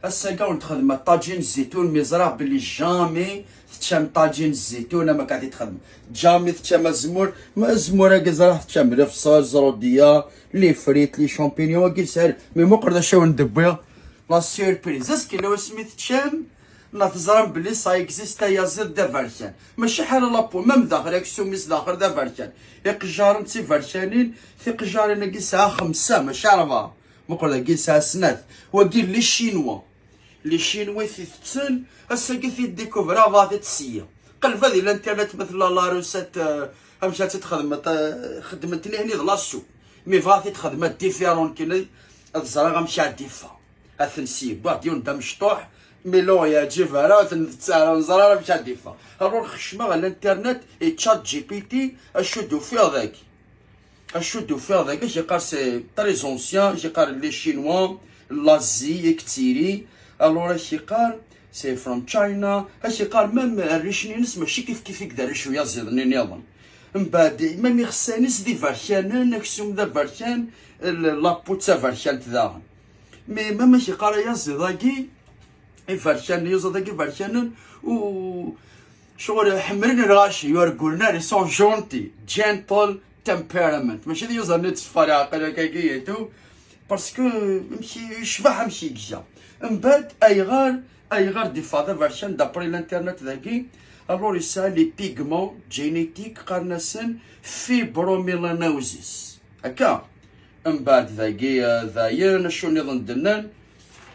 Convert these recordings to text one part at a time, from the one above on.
هسا كاع تخدم طاجين الزيتون مزرعه باللي جامي تشم طاجين الزيتون ما قاعد تخدم جامي تشم مزمور كزرع تشم الفصل زروديه لي فريت لي شامبينيون كي سهل مي مقرده شو ندبيها لا سيربريز اسكي لو سميت تشم لا تزرم بلي سا اكزيستا يازيد دا فارشان ماشي حال لابو ميم داخل اكسوميس داخل دا فارشان يقجارن تي فارشانين في قجارين كي ساعه 5 ماشي 4 مقرده كي ساعه سنات وكي لي شينوا لي شينوي تيتسن هسا كي في ديكوفرا فاتي تسيا قلب هذه الانترنت مثل لا روسات مشات تخدم خدمتني هني لاسو مي فاتي تخدم ديفيرون كي الزرا غمشي ديفا اثنسي بعد يون دم مشطوح ميلو يا جيفارا تنتسالى زرا مشى ديفا الروح خشمه على الانترنت تشات جي بي تي اشدو فيها ذاك اشدو فيها ذاك اش يقال سي تري زونسيان اش يقال لي شينوا لازي كتيري الور اش يقال سي فروم تشاينا اش يقال ميم الريشني نس ماشي كيف يقدر شويه زيدني نظام من بعد ميم يخسانيس دي فارشان نكسوم ذا فارشان لابوتسا فارشان تذا مي ماشي قال يا زيداكي فارشان يوزا فارشان و شغل حمرين راشي يورقولنا لي سون جونتي جينتل تمبيرامنت ماشي يوزا نيت فرا كاكيتو باسكو مشي يشبه مشي كجا من بعد اي غار دي فادا فارشان دابري الانترنت ذاكي الور يسا لي بيغمون جينيتيك قارناسن فيبروميلانوزيس هكا من بعد ذاكي ذاين شو نظن دنان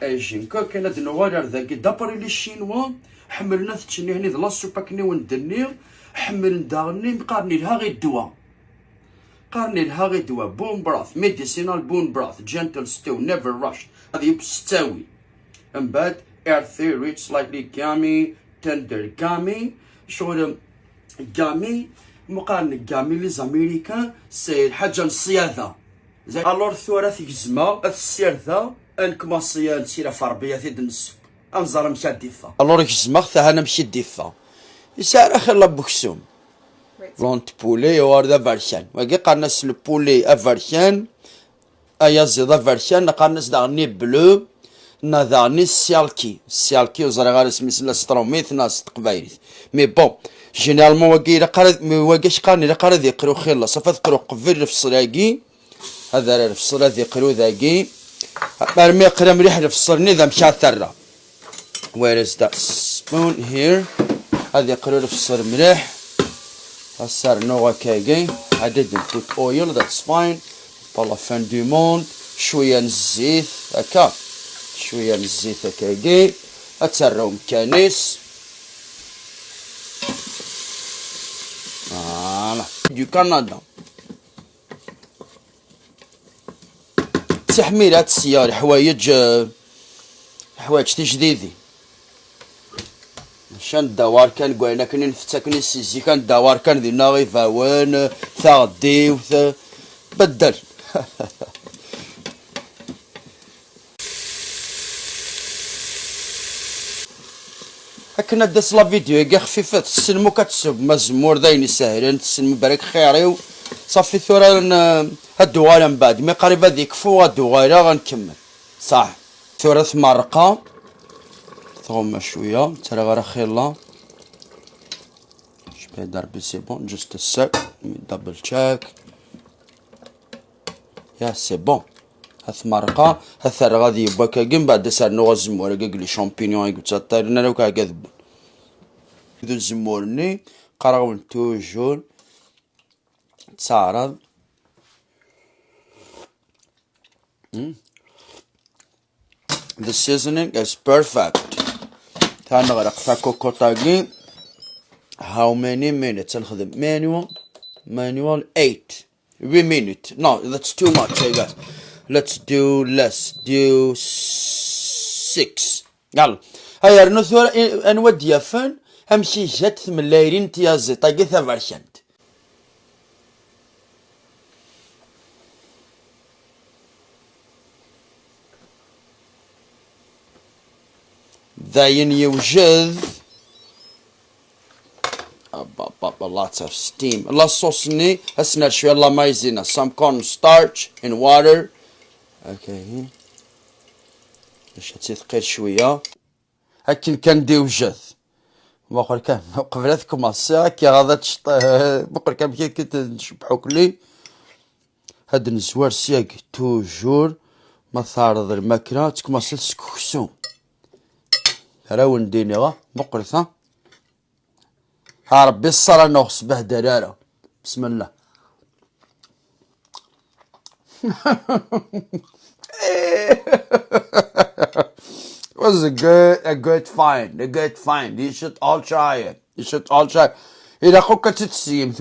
اجينكا كان هاد النوار ذاكي دابري لي شينوا حملنا تشني هني لا سوباكني وندني حمل داغني مقارني لها غير الدواء قارني لها غير الدواء بون براث ميديسينال بون براث جنتل ستو نيفر راشد هذه بستاوي من بعد ايرثي ريتش سلايتلي كامي تندر كامي شغل كامي مقارنة كامي لي زاميريكان سي الحاجة الصياده زي الور ثورة تيزما السيرثا انكما الصياد سيرا فربيه تيد نسب انزار مشى ديفا الور يزما حتى انا مشي ديفا يسار اخر لا بوكسوم لونت بولي واردا فارشان وكي قالناس البولي افارشان ايا زيدا فارشان قالناس داغني بلو نا داغني السيالكي وزرا غير سميت لا ستروميت ناس تقبايليت مي بون جينيرالمون وكي الا قرا واكاش قالني الا قرا يقرو خير لا صافا تقرو قبل في الصلاكي هذا في الصلاه يقرو ذاكي مرمي يقرا مليح في الصرني ذا مشى ثرى where is that spoon here هذا يقرو في الصر مليح هسا نوغا كاكي I didn't put oil that's fine بالله فان دو موند شويه الزيت هكا شويه الزيت هكاكي اتسراو مكانيس فوالا دو كندا تحميلات السيارة حوايج تجديدي شان دوار كان قوينا كني نفتكني السيزي كان دوار كان دينا غي فاوان ثاغدي بدل هكنا داس لا فيديو يا خفيفة تسلمو كتسب مزمور داين ساهلين تسلمو بارك خيري صافي ثورة هالدوغاله من بعد مي قريبه ديكفو هالدوغاله غنكمل صح ثورة مرقه ثوما شويه ترى غير خيلا شبيه دربي سي بون جوست سك دبل تشيك يا سي بون هاث مرقه هاثر غادي يبقى كاين بعد سار نو الزمور كاع لي شامبينيون يقول تطيرنا لو كاع كذب ذو الزمورني قراون توجور تعرض The seasoning is perfect. ثاني غرق كوكو طاقي. How many minutes? نخدم manual 8 minutes. No, that's too much, I guess. Let's do less. Do 6. يلا. هيا نثور نودي فن همشي جت من ليرين تيازي طاقي ثفرشنت. داين يوجد lots of steam. الله صوصني هسنا شوية الله ما يزينا some corn starch in water. Okay. باش تثقيل شويه هاكين كنديو جث بقول كان قبل تكماسي هاكي غادا بقول كان كي نشبحوك لي هاد نزوار سياق توجور ما تعرض الماكلة تكماسي تسكوكسو راهو نديني بقول ها ربي الصلاة نغص به درارة بسم الله. It was a good find. You should all try it. إذا خوك تتسيم